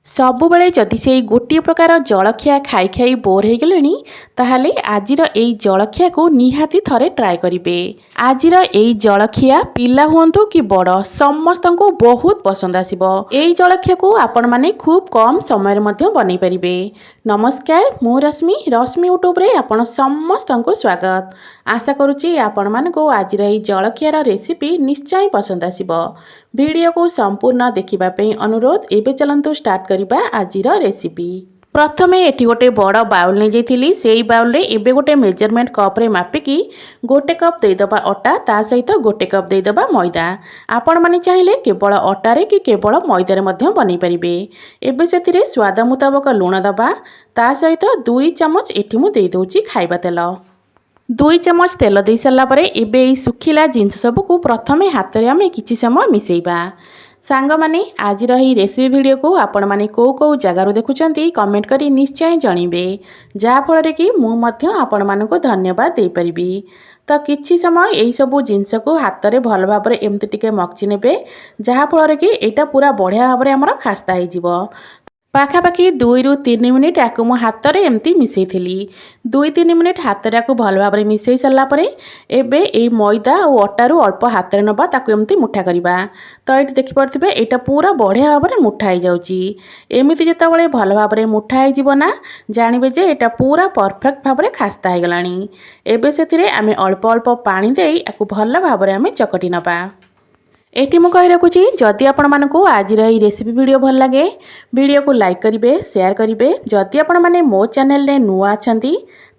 ସବୁବେଳେ ଯଦି ସେଇ ଗୋଟିଏ ପ୍ରକାର ଜଳଖିଆ ଖାଇ ଖାଇ ବୋର୍ ହେଇଗଲେଣି ତାହେଲେ ଆଜିର ଏଇ ଜଳଖିଆକୁ ନିହାତି ଥରେ ଟ୍ରାଏ କରିବେ। ଆଜିର ଏଇ ଜଳଖିଆ ପିଲା ହୁଅନ୍ତୁ କି ବଡ଼ ସମସ୍ତଙ୍କୁ ବହୁତ ପସନ୍ଦ ଆସିବ। ଏଇ ଜଳଖିଆକୁ ଆପଣମାନେ ଖୁବ୍ କମ୍ ସମୟରେ ମଧ୍ୟ ବନେଇ ପାରିବେ। ନମସ୍କାର, ମୁଁ ରଶ୍ମି ୟୁଟ୍ୟୁବରେ ଆପଣ ସମସ୍ତଙ୍କୁ ସ୍ୱାଗତ। ଆଶା କରୁଛି ଆପଣମାନଙ୍କୁ ଆଜିର ଏଇ ଜଳଖିଆର ରେସିପି ନିଶ୍ଚୟ ପସନ୍ଦ ଆସିବ। ଭିଡ଼ିଓକୁ ସମ୍ପୂର୍ଣ୍ଣ ଦେଖିବା ପାଇଁ ଅନୁରୋଧ। ଏବେ ଚାଲନ୍ତୁ ଷ୍ଟାର୍ଟ କରିବା ଆଜିର ରେସିପି। ପ୍ରଥମେ ଏଠି ଗୋଟେ ବଡ଼ ବାଉଲ୍ ନେଇଯାଇଥିଲି। ସେଇ ବାଉଲ୍ରେ ଏବେ ଗୋଟେ ମେଜରମେଣ୍ଟ କପ୍ରେ ମାପିକି ଗୋଟେ କପ୍ ଦେଇଦେବା ଅଟା, ତା ସହିତ ଗୋଟେ କପ୍ ଦେଇଦେବା ମଇଦା। ଆପଣମାନେ ଚାହିଁଲେ କେବଳ ଅଟାରେ କି କେବଳ ମଇଦାରେ ମଧ୍ୟ ବନେଇ ପାରିବେ। ଏବେ ସେଥିରେ ସ୍ୱାଦ ମୁତାବକ ଲୁଣ ଦେବା, ତା ସହିତ 2 ଚାମଚ ଏଠି ମୁଁ ଦେଇଦେଉଛି ଖାଇବା ତେଲ। 2 ଚାମଚ ତେଲ ଦେଇ ସାରିଲା ପରେ ଏବେ ଏଇ ଶୁଖିଲା ଜିନିଷ ସବୁକୁ ପ୍ରଥମେ ହାତରେ ଆମେ କିଛି ସମୟ ମିଶାଇବା। ସାଙ୍ଗମାନେ, ଆଜିର ଏହି ରେସିପି ଭିଡ଼ିଓକୁ ଆପଣମାନେ କେଉଁ ଜାଗାରୁ ଦେଖୁଛନ୍ତି କମେଣ୍ଟ କରି ନିଶ୍ଚୟ ଜଣାଇବେ, ଯାହାଫଳରେ କି ମୁଁ ମଧ୍ୟ ଆପଣମାନଙ୍କୁ ଧନ୍ୟବାଦ ଦେଇପାରିବି। ତ କିଛି ସମୟ ଏହିସବୁ ଜିନିଷକୁ ହାତରେ ଭଲ ଭାବରେ ଏମିତି ଟିକେ ମକଚି ନେବେ, ଯାହାଫଳରେ କି ଏଇଟା ପୁରା ବଢ଼ିଆ ଭାବରେ ଆମର ଖାସ୍ତା ହେଇଯିବ। ପାଖାପାଖି 2ରୁ 3 ମିନିଟ୍ ଆକୁ ମୁଁ ହାତରେ ଏମିତି ମିଶାଇଥିଲି। 2-3 ମିନିଟ୍ ହାତରେ ଆକୁ ଭଲ ଭାବରେ ମିଶାଇ ସାରିଲା ପରେ ଏବେ ଏଇ ମଇଦା ଆଉ ଅଟାରୁ ଅଳ୍ପ ହାତରେ ନେବା, ତାକୁ ଏମିତି ମୁଠା କରିବା। ତ ଏଇଠି ଦେଖିପାରୁଥିବେ ଏଇଟା ପୁରା ବଢ଼ିଆ ଭାବରେ ମୁଠା ହେଇଯାଉଛି। ଏମିତି ଯେତେବେଳେ ଭଲ ଭାବରେ ମୁଠା ହେଇଯିବ ନା, ଜାଣିବେ ଯେ ଏଇଟା ପୁରା ପରଫେକ୍ଟ ଭାବରେ ଖାସ୍ତା ହେଇଗଲାଣି। ଏବେ ସେଥିରେ ଆମେ ଅଳ୍ପ ଅଳ୍ପ ପାଣି ଦେଇ ଆକୁ ଭଲ ଭାବରେ ଆମେ ଚକଟି ନେବା। ଏଠି ମୁଁ କହି ରଖୁଛି, ଯଦି ଆପଣମାନଙ୍କୁ ଆଜିର ଏହି ରେସିପି ଭିଡ଼ିଓ ଭଲ ଲାଗେ ଭିଡ଼ିଓକୁ ଲାଇକ୍ କରିବେ, ସେୟାର କରିବେ। ଯଦି ଆପଣମାନେ ମୋ ଚ୍ୟାନେଲରେ ନୂଆ ଅଛନ୍ତି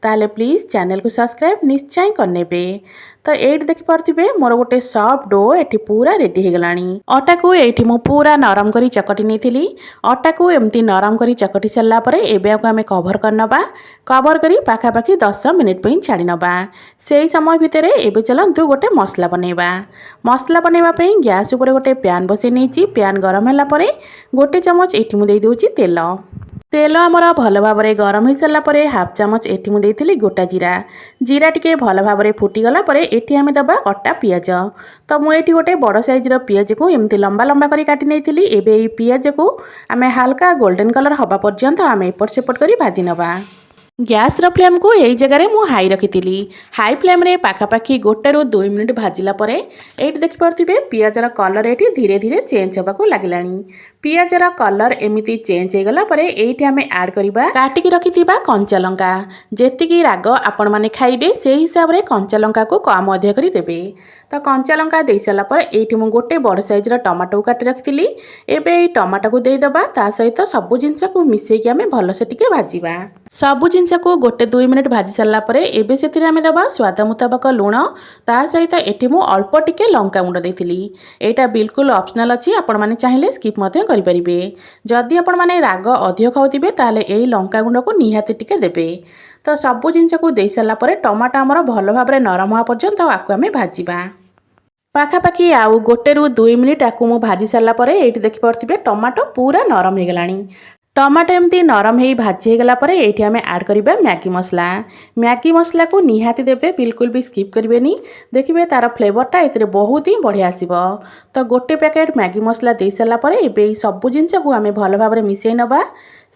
ତାହେଲେ ପ୍ଲିଜ୍ ଚ୍ୟାନେଲକୁ ସବସ୍କ୍ରାଇବ୍ ନିଶ୍ଚୟ କରିନେବେ। ତ ଏଇଠି ଦେଖିପାରୁଥିବେ ମୋର ଗୋଟେ ସଫ୍ଟ ଡୋ ଏଠି ପୁରା ରେଡ଼ି ହେଇଗଲାଣି। ଅଟାକୁ ଏଇଠି ମୁଁ ପୁରା ନରମ କରି ଚକଟି ନେଇଥିଲି। ଅଟାକୁ ଏମିତି ନରମ କରି ଚକଟି ସାରିଲା ପରେ ଏବେ ଆକୁ ଆମେ କଭର କରିନେବା। କଭର କରି ପାଖାପାଖି 10 ମିନିଟ୍ ପାଇଁ ଛାଡ଼ି ନେବା। ସେହି ସମୟ ଭିତରେ ଏବେ ଚାଲନ୍ତୁ ଗୋଟେ ମସଲା ବନେଇବା। ମସଲା ବନେଇବା ପାଇଁ ଗ୍ୟାସ୍ ଉପରେ ଗୋଟେ ପ୍ୟାନ୍ ବସାଇ ନେଇଛି। ପ୍ୟାନ୍ ଗରମ ହେଲା ପରେ 1 ଚାମଚ ଏଠି ମୁଁ ଦେଇଦେଉଛି ତେଲ। ତେଲ ଆମର ଭଲ ଭାବରେ ଗରମ ହୋଇସାରିଲା ପରେ 1/2 ଚାମଚ ଏଠି ମୁଁ ଦେଇଥିଲି ଗୋଟା ଜିରା। ଜିରା ଟିକେ ଭଲ ଭାବରେ ଫୁଟିଗଲା ପରେ ଏଠି ଆମେ ଦେବା କଟା ପିଆଜ। ତ ମୁଁ ଏଠି ଗୋଟେ ବଡ଼ ସାଇଜ୍ର ପିଆଜକୁ ଏମିତି ଲମ୍ବା ଲମ୍ବା କରି କାଟି ନେଇଥିଲି। ଏବେ ଏଇ ପିଆଜକୁ ଆମେ ହାଲକା ଗୋଲ୍ଡେନ୍ କଲର୍ ହେବା ପର୍ଯ୍ୟନ୍ତ ଆମେ ଏପଟ ସେପଟ କରି ଭାଜି ନେବା। ଗ୍ୟାସ୍ର ଫ୍ଲେମ୍କୁ ଏଇ ଜାଗାରେ ମୁଁ ହାଇ ରଖିଥିଲି। ହାଇ ଫ୍ଲେମ୍ରେ ପାଖାପାଖି 1ରୁ 2 ମିନିଟ୍ ଭାଜିଲା ପରେ ଏଇଠି ଦେଖିପାରୁଥିବେ ପିଆଜର କଲର୍ ଏଠି ଧୀରେ ଧୀରେ ଚେଞ୍ଜ ହେବାକୁ ଲାଗିଲାଣି। ପିଆଜର କଲର୍ ଏମିତି ଚେଞ୍ଜ ହେଇଗଲା ପରେ ଏଇଠି ଆମେ ଆଡ଼୍ କରିବା କାଟିକି ରଖିଥିବା କଞ୍ଚା ଲଙ୍କା। ଯେତିକି ରାଗ ଆପଣମାନେ ଖାଇବେ ସେହି ହିସାବରେ କଞ୍ଚା ଲଙ୍କାକୁ କମ୍ ଅଧିକ କରି ଦେବେ। ତ କଞ୍ଚା ଲଙ୍କା ଦେଇସାରିଲା ପରେ ଏଇଠି ମୁଁ ଗୋଟେ ବଡ଼ ସାଇଜ୍ର ଟମାଟୋକୁ କାଟି ରଖିଥିଲି। ଏବେ ଏଇ ଟମାଟୋକୁ ଦେଇଦେବା, ତା ସହିତ ସବୁ ଜିନିଷକୁ ମିଶାଇକି ଆମେ ଭଲସେ ଟିକେ ଭାଜିବା। ସବୁ ଜିନିଷକୁ 1-2 ମିନିଟ୍ ଭାଜି ସାରିଲା ପରେ ଏବେ ସେଥିରେ ଆମେ ଦେବା ସ୍ୱାଦ ମୁତାବକ ଲୁଣ, ତା ସହିତ ଏଠି ମୁଁ ଅଳ୍ପ ଟିକେ ଲଙ୍କାଗୁଣ୍ଡ ଦେଇଥିଲି। ଏଇଟା ବିଲକୁଲ ଅପସନାଲ୍ ଅଛି, ଆପଣମାନେ ଚାହିଁଲେ ସ୍କିପ୍ ମଧ୍ୟ କରିପାରିବେ। ଯଦି ଆପଣମାନେ ରାଗ ଅଧିକ ଖାଉଥିବେ ତାହେଲେ ଏଇ ଲଙ୍କାଗୁଣ୍ଡକୁ ନିହାତି ଟିକେ ଦେବେ। ତ ସବୁ ଜିନିଷକୁ ଦେଇସାରିଲା ପରେ ଟମାଟୋ ଆମର ଭଲ ଭାବରେ ନରମ ହେବା ପର୍ଯ୍ୟନ୍ତ ଆକୁ ଆମେ ଭାଜିବା। ପାଖାପାଖି ଆଉ 1ରୁ 2 ମିନିଟ୍ ଆକୁ ମୁଁ ଭାଜି ସାରିଲା ପରେ ଏଇଠି ଦେଖିପାରୁଥିବେ ଟମାଟୋ ପୁରା ନରମ ହେଇଗଲାଣି। ଟମାଟୋ ଏମିତି ନରମ ହେଇ ଭାଜି ହେଇଗଲା ପରେ ଏଇଠି ଆମେ ଆଡ଼୍ କରିବା ମ୍ୟାଗି ମସଲା। ମ୍ୟାଗି ମସଲାକୁ ନିହାତି ଦେବେ, ବିଲକୁଲ ବି ସ୍କିପ୍ କରିବେନି। ଦେଖିବେ ତାର ଫ୍ଲେଭରଟା ଏଥିରେ ବହୁତ ହିଁ ବଢ଼ିଆ ଆସିବ। ତ ଗୋଟେ ପ୍ୟାକେଟ୍ ମ୍ୟାଗି ମସଲା ଦେଇସାରିଲା ପରେ ଏବେ ଏଇ ସବୁ ଜିନିଷକୁ ଆମେ ଭଲ ଭାବରେ ମିଶାଇ ନେବା।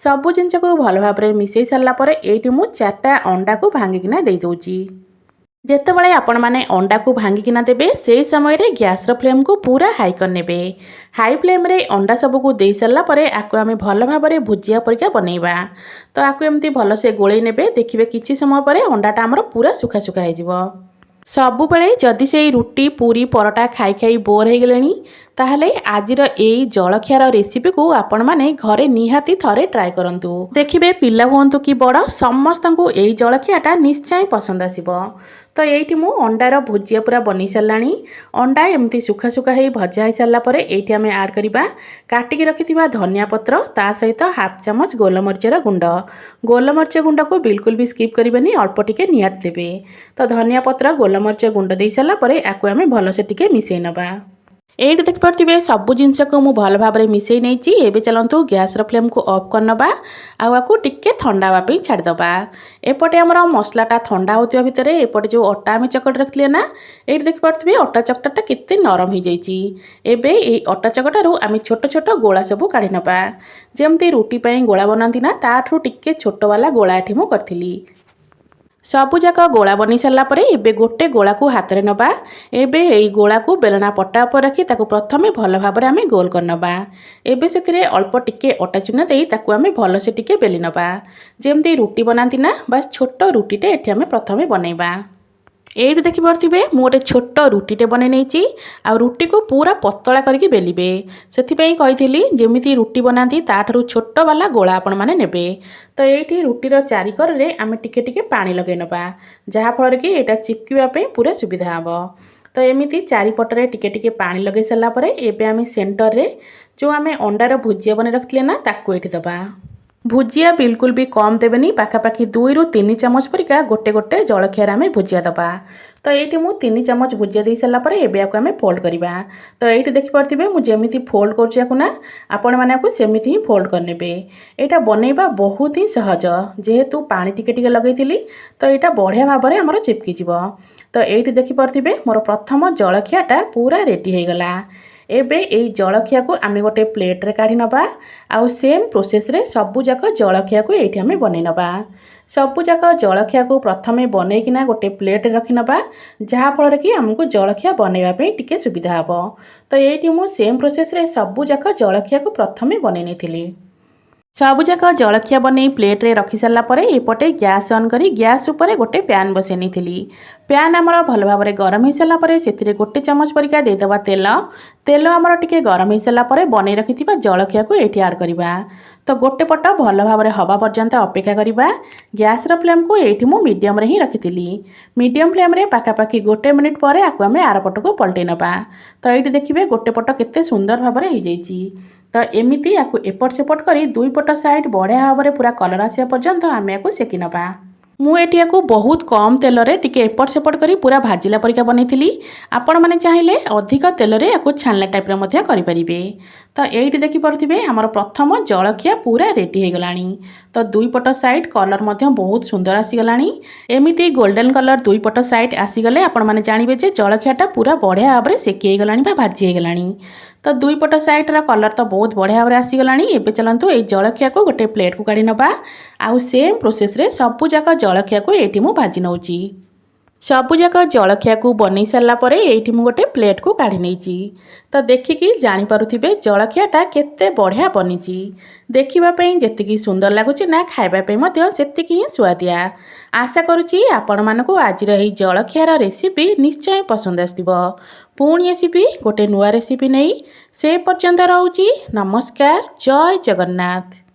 ସବୁ ଜିନିଷକୁ ଭଲ ଭାବରେ ମିଶାଇ ସାରିଲା ପରେ ଏଇଠି ମୁଁ 4ଟା ଅଣ୍ଡାକୁ ଭାଙ୍ଗିକିନା ଦେଇଦେଉଛି। ଯେତେବେଳେ ଆପଣମାନେ ଅଣ୍ଡାକୁ ଭାଙ୍ଗିକିନା ଦେବେ ସେହି ସମୟରେ ଗ୍ୟାସ୍ର ଫ୍ଲେମ୍କୁ ପୁରା ହାଇ କରିନେବେ। ହାଇ ଫ୍ଲେମ୍ରେ ଅଣ୍ଡା ସବୁକୁ ଦେଇ ସାରିଲା ପରେ ଆକୁ ଆମେ ଭଲ ଭାବରେ ଭୁଜିଆ ପରିକା ବନେଇବା। ତ ଆକୁ ଏମିତି ଭଲସେ ଗୋଳେଇ ନେବେ। ଦେଖିବେ କିଛି ସମୟ ପରେ ଅଣ୍ଡାଟା ଆମର ପୁରା ଶୁଖା ଶୁଖା ହେଇଯିବ। ସବୁବେଳେ ଯଦି ସେଇ ରୁଟି, ପୁରୀ, ପରଟା ଖାଇ ଖାଇ ବୋର୍ ହେଇଗଲେଣି ତାହେଲେ ଆଜିର ଏଇ ଜଳଖିଆର ରେସିପିକୁ ଆପଣମାନେ ଘରେ ନିହାତି ଥରେ ଟ୍ରାଏ କରନ୍ତୁ। ଦେଖିବେ ପିଲା ହୁଅନ୍ତୁ କି ବଡ଼ ସମସ୍ତଙ୍କୁ ଏଇ ଜଳଖିଆଟା ନିଶ୍ଚୟ ପସନ୍ଦ ଆସିବ। ତ ଏଇଠି ମୁଁ ଅଣ୍ଡାର ଭୁଜିଆ ପୁରା ବନେଇ ସାରିଲାଣି। ଅଣ୍ଡା ଏମିତି ଶୁଖା ଶୁଖା ହେଇ ଭଜା ହେଇସାରିଲା ପରେ ଏଇଠି ଆମେ ଆଡ଼୍ କରିବା କାଟିକି ରଖିଥିବା ଧନିଆ ପତ୍ର, ତା ସହିତ 1/2 ଚାମଚ ଗୋଲମରିଚର ଗୁଣ୍ଡ। ଗୋଲମରିଚ ଗୁଣ୍ଡକୁ ବିଲକୁଲ ବି ସ୍କିପ୍ କରିବେନି, ଅଳ୍ପ ଟିକେ ନିହାତି ଦେବେ। ତ ଧନିଆ ପତ୍ର, ଗୋଲମରିଚ ଗୁଣ୍ଡ ଦେଇ ସାରିଲା ପରେ ଆକୁ ଆମେ ଭଲସେ ଟିକେ ମିଶାଇ ନେବା। এইটি ଦେଖିପାରୁଥିବେ ସବୁ ଜିନିଷକୁ ମୁଁ ଭଲ ଭାବରେ ମିଶାଇ ନେଇଛି। ଏବେ ଚାଲନ୍ତୁ ଗ୍ୟାସ୍ର ଫ୍ଲେମ୍କୁ ଅଫ୍ କରିନେବା ଆଉ ଆକୁ ଟିକେ ଥଣ୍ଡା ହେବା ପାଇଁ ଛାଡ଼ିଦେବା। ଏପଟେ ଆମର ମସଲାଟା ଥଣ୍ଡା ହେଉଥିବା ଭିତରେ ଏପଟେ ଯେଉଁ ଅଟା ଆମେ ଚକଟି ରଖିଥିଲେ ନା, ଏଇଠି ଦେଖିପାରୁଥିବେ ଅଟା ଚକଟାଟା କେତେ ନରମ ହେଇଯାଇଛି। ଏବେ ଏଇ ଅଟା ଚକଟାରୁ ଆମେ ଛୋଟ ଛୋଟ ଗୋଳା ସବୁ କାଢ଼ି ନେବା। ଯେମିତି ରୁଟି ପାଇଁ ଗୋଳା ବନାନ୍ତି ନା, ତାଠୁ ଟିକେ ଛୋଟ ବାଲା ଗୋଳା ଏଠି ମୁଁ କରିଥିଲି। ସବୁଯାକ ଗୋଳା ବନେଇ ସାରିଲା ପରେ ଏବେ ଗୋଟେ ଗୋଳାକୁ ହାତରେ ନେବା। ଏବେ ଏଇ ଗୋଳାକୁ ବେଲଣା ପଟା ଉପରେ ରଖି ତାକୁ ପ୍ରଥମେ ଭଲ ଭାବରେ ଆମେ ଗୋଲ କରିନେବା। ଏବେ ସେଥିରେ ଅଳ୍ପ ଟିକେ ଅଟା ଚୁନା ଦେଇ ତାକୁ ଆମେ ଭଲସେ ଟିକେ ବେଲି ନେବା। ଯେମିତି ରୁଟି ବନାନ୍ତି ନା, ବାସ୍ ଛୋଟ ରୁଟିଟେ ଏଠି ଆମେ ପ୍ରଥମେ ବନେଇବା। এইটি ଦେଖିପାରୁଥିବେ ମୁଁ ଗୋଟେ ଛୋଟ ରୁଟିଟେ ବନେଇ ନେଇଛି। ଆଉ ରୁଟିକୁ ପୁରା ପତଳା କରିକି ବେଲିବେ। ସେଥିପାଇଁ କହିଥିଲି ଯେମିତି ରୁଟି ବନାନ୍ତି ତାଠାରୁ ଛୋଟ ବାଲା ଗୋଳା ଆପଣମାନେ ନେବେ। ତ ଏଇଠି ରୁଟିର ଚାରିକରରେ ଆମେ ଟିକେ ଟିକେ ପାଣି ଲଗାଇ ନେବା, ଯାହାଫଳରେ କି ଏଇଟା ଚିପକିବା ପାଇଁ ପୁରା ସୁବିଧା ହେବ। ତ ଏମିତି ଚାରିପଟରେ ଟିକେ ଟିକେ ପାଣି ଲଗାଇ ସାରିଲା ପରେ ଏବେ ଆମେ ସେଣ୍ଟରରେ ଯେଉଁ ଆମେ ଅଣ୍ଡାର ଭୁଜିଆ ବନେଇ ରଖିଥିଲେ ନା, ତାକୁ ଏଇଠି ଦେବା। ଭୁଜିଆ ବିଲକୁଲ ବି କମ୍ ଦେବେନି, ପାଖାପାଖି 2 ରୁ 3 ଚାମଚ ପରିକା ଗୋଟେ ଗୋଟେ ଜଳଖିଆରେ ଆମେ ଭୁଜିଆ ଦେବା। ତ ଏଇଠି ମୁଁ 3 ଚାମଚ ଭୁଜିଆ ଦେଇ ସାରିଲା ପରେ ଏବେ ଆକୁ ଆମେ ଫୋଲ୍ଡ କରିବା। ତ ଏଇଠି ଦେଖିପାରୁଥିବେ ମୁଁ ଯେମିତି ଫୋଲ୍ଡ କରୁଛି ଆକୁ ନା, ଆପଣମାନେ ଆକୁ ସେମିତି ହିଁ ଫୋଲ୍ଡ କରିନେବେ। ଏଇଟା ବନେଇବା ବହୁତ ହିଁ ସହଜ, ଯେହେତୁ ପାଣି ଟିକେ ଟିକେ ଲଗାଇଥିଲି ତ ଏଇଟା ବଢ଼ିଆ ଭାବରେ ଆମର ଚିପକିଯିବ। ତ ଏଇଠି ଦେଖିପାରୁଥିବେ ମୋର ପ୍ରଥମ ଜଳଖିଆଟା ପୁରା ରେଡ଼ି ହେଇଗଲା। ଏବେ ଏଇ ଜଳଖିଆକୁ ଆମେ ଗୋଟେ ପ୍ଲେଟ୍ରେ କାଢ଼ି ନେବା। ଆଉ ସେମ୍ ପ୍ରୋସେସ୍ରେ ସବୁଯାକ ଜଳଖିଆକୁ ଏଇଠି ଆମେ ବନେଇ ନେବା। ସବୁଯାକ ଜଳଖିଆକୁ ପ୍ରଥମେ ବନେଇକିନା ଗୋଟେ ପ୍ଲେଟ୍ରେ ରଖିନେବା, ଯାହାଫଳରେ କି ଆମକୁ ଜଳଖିଆ ବନେଇବା ପାଇଁ ଟିକେ ସୁବିଧା ହେବ। ତ ଏଇଠି ମୁଁ ସେମ୍ ପ୍ରୋସେସ୍ରେ ସବୁଯାକ ଜଳଖିଆକୁ ପ୍ରଥମେ ବନେଇ ନେଇଥିଲି। ସବୁଯାକ ଜଳଖିଆ ବନେଇ ପ୍ଲେଟ୍ରେ ରଖି ସାରିଲା ପରେ ଏପଟେ ଗ୍ୟାସ୍ ଅନ୍ କରି ଗ୍ୟାସ୍ ଉପରେ ଗୋଟେ ପ୍ୟାନ୍ ବସାଇ ନେଇଥିଲି। ପ୍ୟାନ୍ ଆମର ଭଲ ଭାବରେ ଗରମ ହୋଇସାରିଲା ପରେ ସେଥିରେ 1 ଚାମଚ ପରିକା ଦେଇଦେବା ତେଲ। ତେଲ ଆମର ଟିକେ ଗରମ ହୋଇସାରିଲା ପରେ ବନେଇ ରଖିଥିବା ଜଳଖିଆକୁ ଏଇଠି ଆଡ଼୍ କରିବା। ତ ଗୋଟେ ପଟ ଭଲ ଭାବରେ ହେବା ପର୍ଯ୍ୟନ୍ତ ଅପେକ୍ଷା କରିବା। ଗ୍ୟାସ୍ର ଫ୍ଲେମ୍କୁ ଏଇଠି ମୁଁ ମିଡ଼ିୟମ୍ରେ ହିଁ ରଖିଥିଲି। ମିଡ଼ିୟମ୍ ଫ୍ଲେମ୍ରେ ପାଖାପାଖି 1 ମିନିଟ୍ ପରେ ଆକୁ ଆମେ ଆର ପଟକୁ ପଲଟେଇ ନେବା। ତ ଏଇଠି ଦେଖିବେ ଗୋଟେ ପଟ କେତେ ସୁନ୍ଦର ଭାବରେ ହେଇଯାଇଛି। ତ ଏମିତି ଆକୁ ଏପଟ ସେପଟ କରି 2 ପଟ ସାଇଡ୍ ବଢ଼ିଆ ଭାବରେ ପୁରା କଲର୍ ଆସିବା ପର୍ଯ୍ୟନ୍ତ ଆମେ ଆକୁ ସେକି ନେବା। ମୁଁ ଏଠି ଆକୁ ବହୁତ କମ୍ ତେଲରେ ଟିକେ ଏପଟ ସେପଟ କରି ପୁରା ଭାଜିଲା ପରିକା ବନେଇଥିଲି। ଆପଣମାନେ ଚାହିଁଲେ ଅଧିକ ତେଲରେ ଆକୁ ଛାଣିଲା ଟାଇପ୍ର ମଧ୍ୟ କରିପାରିବେ। ତ ଏଇଠି ଦେଖିପାରୁଥିବେ ଆମର ପ୍ରଥମ ଜଳଖିଆ ପୁରା ରେଡ଼ି ହେଇଗଲାଣି। ତ 2 ପଟ ସାଇଡ୍ କଲର୍ ମଧ୍ୟ ବହୁତ ସୁନ୍ଦର ଆସିଗଲାଣି। ଏମିତି ଗୋଲ୍ଡେନ୍ କଲର୍ 2 ପଟ ସାଇଡ୍ ଆସିଗଲେ ଆପଣମାନେ ଜାଣିବେ ଯେ ଜଳଖିଆଟା ପୁରା ବଢ଼ିଆ ଭାବରେ ସେକି ହେଇଗଲାଣି ବା ଭାଜି ହେଇଗଲାଣି। ତ 2 ପଟ ସାଇଡ୍ର କଲର୍ ତ ବହୁତ ବଢ଼ିଆ ଭାବରେ ଆସିଗଲାଣି। ଏବେ ଚାଲନ୍ତୁ ଏଇ ଜଳଖିଆକୁ ଗୋଟେ ପ୍ଲେଟ୍କୁ କାଢ଼ି ନେବା। ଆଉ ସେମ୍ ପ୍ରୋସେସ୍ରେ ସବୁଯାକ ଜଳଖିଆକୁ ଏଇଠି ମୁଁ ଭାଜି ନେଉଛି। ସବୁଯାକ ଜଳଖିଆକୁ ବନେଇ ସାରିଲା ପରେ ଏଇଠି ମୁଁ ଗୋଟେ ପ୍ଲେଟ୍କୁ କାଢ଼ି ନେଇଛି। ତ ଦେଖିକି ଜାଣିପାରୁଥିବେ ଜଳଖିଆଟା କେତେ ବଢ଼ିଆ ବନିଛି। ଦେଖିବା ପାଇଁ ଯେତିକି ସୁନ୍ଦର ଲାଗୁଛି ନା, ଖାଇବା ପାଇଁ ମଧ୍ୟ ସେତିକି ହିଁ ସୁଆଦିଆ। ଆଶା କରୁଛି ଆପଣମାନଙ୍କୁ ଆଜିର ଏହି ଜଳଖିଆର ରେସିପି ନିଶ୍ଚୟ ପସନ୍ଦ ଆସିଥିବ। ପୁଣି ଆସିବି ଗୋଟେ ନୂଆ ରେସିପି ନେଇ। ସେ ପର୍ଯ୍ୟନ୍ତ ରହୁଛି। ନମସ୍କାର। ଜୟ ଜଗନ୍ନାଥ।